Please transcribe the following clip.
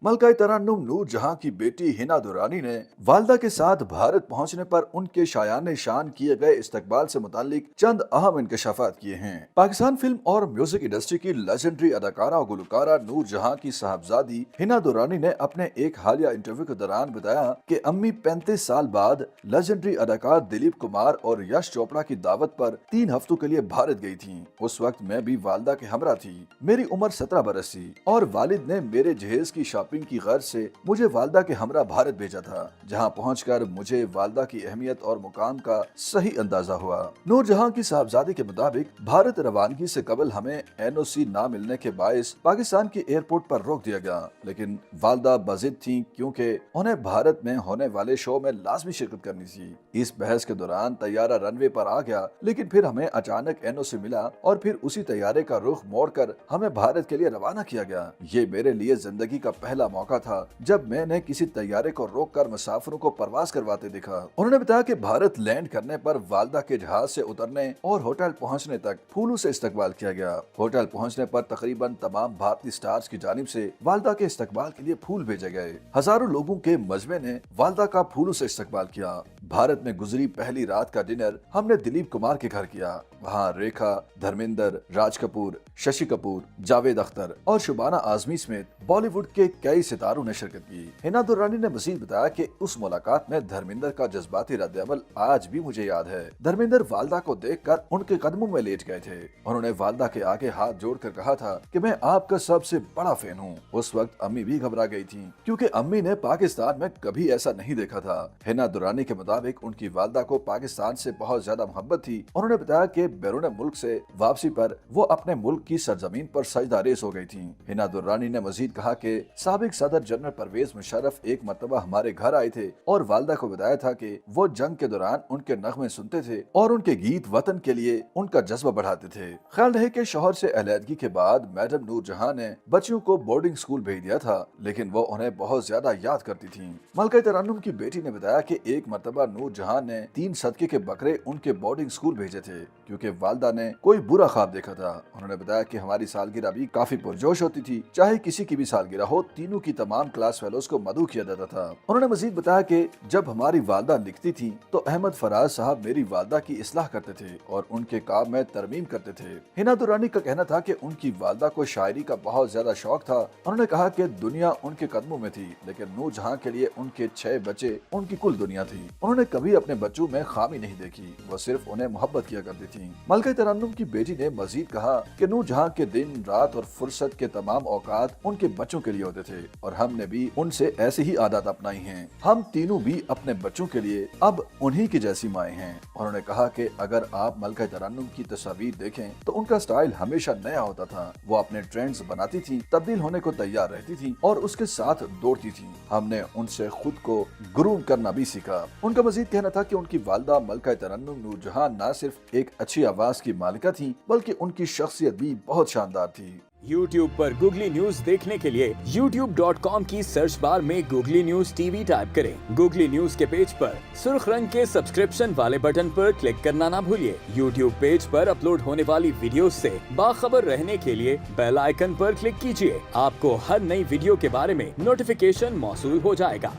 मलकाए तरन्नुम नूर जहां की बेटी हिना दुरानी ने वालदा के साथ भारत पहुंचने पर उनके शायान शान किए गए इस्तकबाल से मुतालिक चंद अहम इंकशाफात किए हैं। पाकिस्तान फिल्म और म्यूजिक इंडस्ट्री की लेजेंडरी अदाकारा और गुलकारा नूर जहां की साहबजादी हिना दुरानी ने अपने एक हालिया इंटरव्यू के दौरान बताया कि अम्मी 35 साल बाद लेजेंडरी अदाकार दिलीप कुमार और यश चोपड़ा की दावत पर 3 हफ्तों के लिए भारत गई थी। उस वक्त मैं भी वालदा के हमरा थी। मेरी उम्र 17 बरस थी और वालिद ने मेरे जहेज की शॉपिंग की गर्ज से मुझे वालदा के हमरा भारत भेजा था, जहां पहुंचकर मुझे वालदा की अहमियत और मुकाम का सही अंदाजा हुआ। नूर जहां की साहबजादी के मुताबिक भारत रवानगी से कबल हमें एनओसी ना मिलने के बायस पाकिस्तान के एयरपोर्ट पर रोक दिया गया, लेकिन वालदा बजिद थी क्योंकि उन्हें भारत में होने वाले शो में लाजमी शिरकत करनी थी। इस बहस के दौरान तैयारा रनवे पर आ गया, लेकिन फिर हमें अचानक एनओसी मिला और फिर उसी तैयारे का रुख मोड़कर हमें भारत के लिए रवाना किया गया। ये मेरे लिए जिंदगी का पहला मौका था जब मैंने किसी तैयारे को रोककर मुसाफिरों को परवाज करवाते देखा। उन्होंने बताया कि भारत लैंड करने पर वालदा के जहाज से उतरने और होटल पहुंचने तक फूलों से इस्तकबाल किया गया। होटल पहुंचने पर तकरीबन तमाम भारतीय स्टार्स की जानिब से वालदा के इस्तकबाल के लिए फूल भेजे गए। हजारों लोगों के मजमे ने वालदा का फूलों से इस्तकबाल किया। भारत में गुजरी पहली रात का डिनर हमने दिलीप कुमार के घर किया। वहाँ रेखा, धर्मेंद्र, राज कपूर, शशि कपूर, जावेद अख्तर और शुबाना आजमी समेत बॉलीवुड के कई सितारों ने शिरकत की। हिना दुर्रानी ने मजीद बताया कि उस मुलाकात में धर्मेंद्र का जज्बाती रद्द-ए-अमल आज भी मुझे याद है। धर्मेंद्र वालदा को देखकर उनके कदमों में लेट गए थे। उन्होंने वालदा के आगे हाथ जोड़कर कहा था कि मैं आपका सबसे बड़ा फैन हूँ। उस वक्त अम्मी भी घबरा गई थी क्योंकि अम्मी ने पाकिस्तान में कभी ऐसा नहीं देखा था। हिना दुर्रानी के मुताबिक उनकी वालदा को पाकिस्तान से बहुत ज्यादा मोहब्बत थी। उन्होंने बताया कि बैरून मुल्क से वापसी पर वो अपने मुल्क की सरजमीन पर सजदा रेस हो गई थी। हिना दुर्रानी ने मजीद कहा कि साबिक सदर जनरल परवेज मुशर्रफ एक मरतबा हमारे घर आए थे और वालदा को बताया था कि वो जंग के दौरान उनके नगमे सुनते थे और उनके गीत वतन के लिए उनका जज्बा बढ़ाते थे। ख्याल रहे कि शौहर से अलहदगी के बाद मैडम नूर जहां ने बच्चियों को बोर्डिंग स्कूल भेज दिया था, लेकिन वो उन्हें बहुत ज्यादा याद करती थी। मलकाए तरन्नुम की बेटी ने बताया कि एक मरतबा नूर जहां ने 3 सदके के बकरे उनके बोर्डिंग स्कूल भेजे थे क्योंकि वालदा ने कोई बुरा ख्वाब देखा था। उन्होंने बताया कि हमारी सालगिरह भी काफी पुरजोश होती थी, चाहे किसी की भी सालगिरह हो, तीनों की तमाम क्लास फेलोज को मदऊ किया जाता था। उन्होंने मजीद बताया कि जब हमारी वालदा लिखती थी तो अहमद फराज साहब मेरी वालदा की इस्लाह करते थे और उनके काम में तरमीम करते थे। हिना दुर्रानी का कहना था कि उनकी वालदा को शायरी का बहुत ज्यादा शौक था। उन्होंने कहा कि दुनिया उनके कदमों में थी, लेकिन नूर जहां के लिए उनके 6 बच्चे उनकी कुल दुनिया थी। उन्होंने कभी अपने बच्चों में खामी नहीं देखी, वो सिर्फ उन्हें मोहब्बत किया करती थी। मलकाए तरन्नुम की बेटी ने मजीद कहा कि नूर जहां के दिन रात और फुर्सत के तमाम औकात उनके बच्चों के लिए होते थे और हमने भी उनसे ऐसी ही आदत अपनाई हैं। हम तीनों भी अपने बच्चों के लिए अब उन्हीं की जैसी माएँ हैं। उन्होंने कहा कि अगर आप मलकाए तरन्नुम की तस्वीर देखें तो उनका स्टाइल हमेशा नया होता था। वो अपने ट्रेंड्स बनाती थी, तब्दील होने को तैयार रहती थी और उसके साथ दौड़ती थी। हमने उनसे खुद को ग्रूम करना भी सीखा। उनका मजीद कहना था कि उनकी वालदा मलकाए तरन्नुम नूर जहां न सिर्फ एक अच्छी आवाज की मालिका थी, बल्कि उनकी शख्सियत भी बहुत शानदार थी। YouTube पर गूगली न्यूज देखने के लिए youtube.com की सर्च बार में गूगली न्यूज टीवी टाइप करें। गूगली न्यूज के पेज पर सुर्ख रंग के सब्सक्रिप्शन वाले बटन पर क्लिक करना ना भूलिए। YouTube पेज पर अपलोड होने वाली वीडियोस से बाखबर रहने के लिए बेल आइकन पर क्लिक कीजिए। आपको हर नई वीडियो के बारे में नोटिफिकेशन मौसूल हो जाएगा।